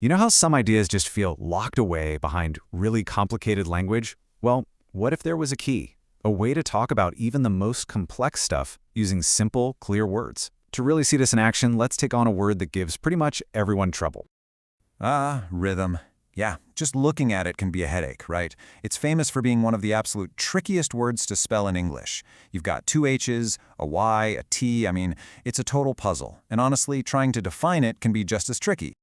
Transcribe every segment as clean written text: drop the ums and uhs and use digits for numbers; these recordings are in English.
You know how some ideas just feel locked away behind really complicated language? Well, what if there was a key? A way to talk about even the most complex stuff using simple, clear words. To really see this in action, let's take on a word that gives pretty much everyone trouble. Rhythm. Yeah, just looking at it can be a headache, right? It's famous for being one of the absolute trickiest words to spell in English. You've got two H's, a Y, a T. It's a total puzzle. And honestly, trying to define it can be just as tricky.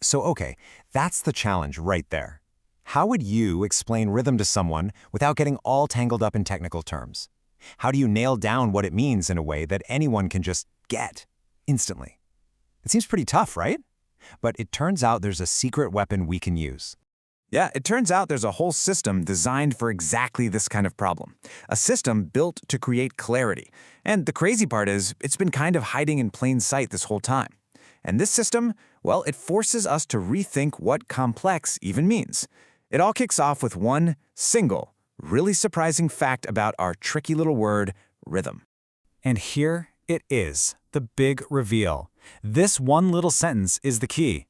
So okay, that's the challenge right there. How would you explain rhythm to someone without getting all tangled up in technical terms? How do you nail down what it means in a way that anyone can just get instantly? It seems pretty tough, right? But it turns out there's a secret weapon we can use. Yeah, it turns out there's a whole system designed for exactly this kind of problem. A system built to create clarity. And the crazy part is, it's been kind of hiding in plain sight this whole time. And this system, well, it forces us to rethink what complex even means. It all kicks off with one single, really surprising fact about our tricky little word, rhythm. And here it is, the big reveal. This one little sentence is the key.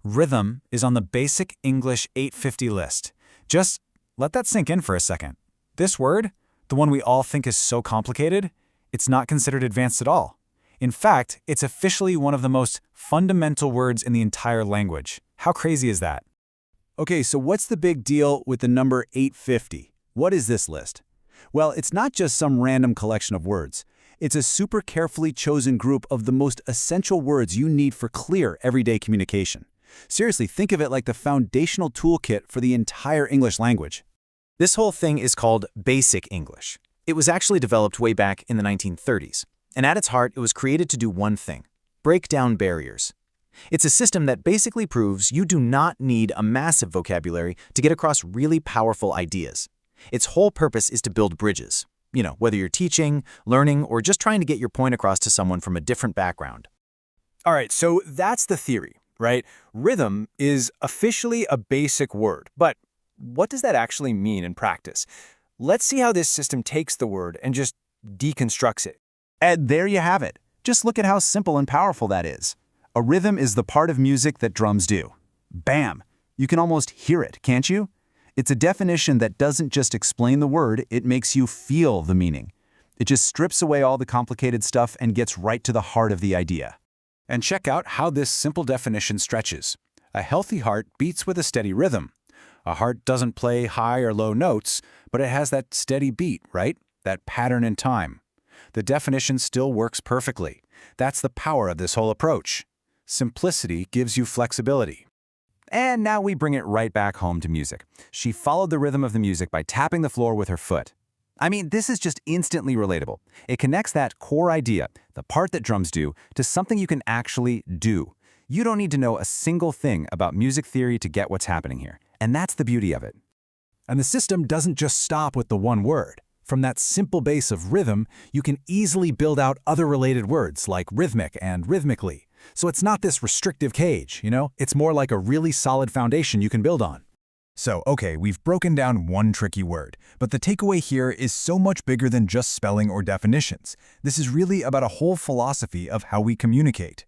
Rhythm is on the basic English 850 list. Just let that sink in for a second. This word, the one we all think is so complicated, it's not considered advanced at all. In fact, it's officially one of the most fundamental words in the entire language. How crazy is that? Okay, so what's the big deal with the number 850? What is this list? Well, it's not just some random collection of words. It's a super carefully chosen group of the most essential words you need for clear, everyday communication. Seriously, think of it like the foundational toolkit for the entire English language. This whole thing is called Basic English. It was actually developed way back in the 1930s. And at its heart, it was created to do one thing: break down barriers. It's a system that basically proves you do not need a massive vocabulary to get across really powerful ideas. Its whole purpose is to build bridges. Whether you're teaching, learning, or just trying to get your point across to someone from a different background. All right, so that's the theory, right? Rhythm is officially a basic word, but what does that actually mean in practice? Let's see how this system takes the word and just deconstructs it. And there you have it. Just look at how simple and powerful that is. A rhythm is the part of music that drums do. Bam! You can almost hear it, can't you? It's a definition that doesn't just explain the word, it makes you feel the meaning. It just strips away all the complicated stuff and gets right to the heart of the idea. And check out how this simple definition stretches. A healthy heart beats with a steady rhythm. A heart doesn't play high or low notes, but it has that steady beat, right? That pattern in time. The definition still works perfectly. That's the power of this whole approach. Simplicity gives you flexibility. And now we bring it right back home to music. She followed the rhythm of the music by tapping the floor with her foot. This is just instantly relatable. It connects that core idea, the part that drums do, to something you can actually do. You don't need to know a single thing about music theory to get what's happening here. And that's the beauty of it. And the system doesn't just stop with the one word. From that simple base of rhythm, you can easily build out other related words like rhythmic and rhythmically. So it's not this restrictive cage, It's more like a really solid foundation you can build on. So, okay, we've broken down one tricky word, but the takeaway here is so much bigger than just spelling or definitions. This is really about a whole philosophy of how we communicate.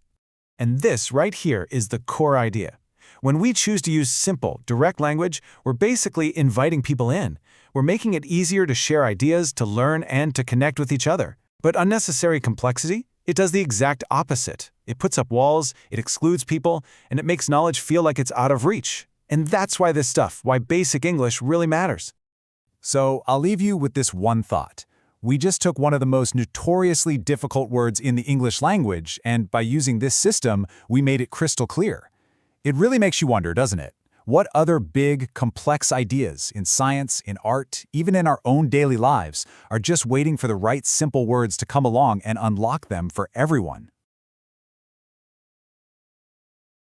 And this right here is the core idea. When we choose to use simple, direct language, we're basically inviting people in. We're making it easier to share ideas, to learn, and to connect with each other. But unnecessary complexity? It does the exact opposite. It puts up walls, it excludes people, and it makes knowledge feel like it's out of reach. And that's why why basic English really matters. So I'll leave you with this one thought. We just took one of the most notoriously difficult words in the English language, and by using this system, we made it crystal clear. It really makes you wonder, doesn't it? What other big, complex ideas in science, in art, even in our own daily lives are just waiting for the right simple words to come along and unlock them for everyone?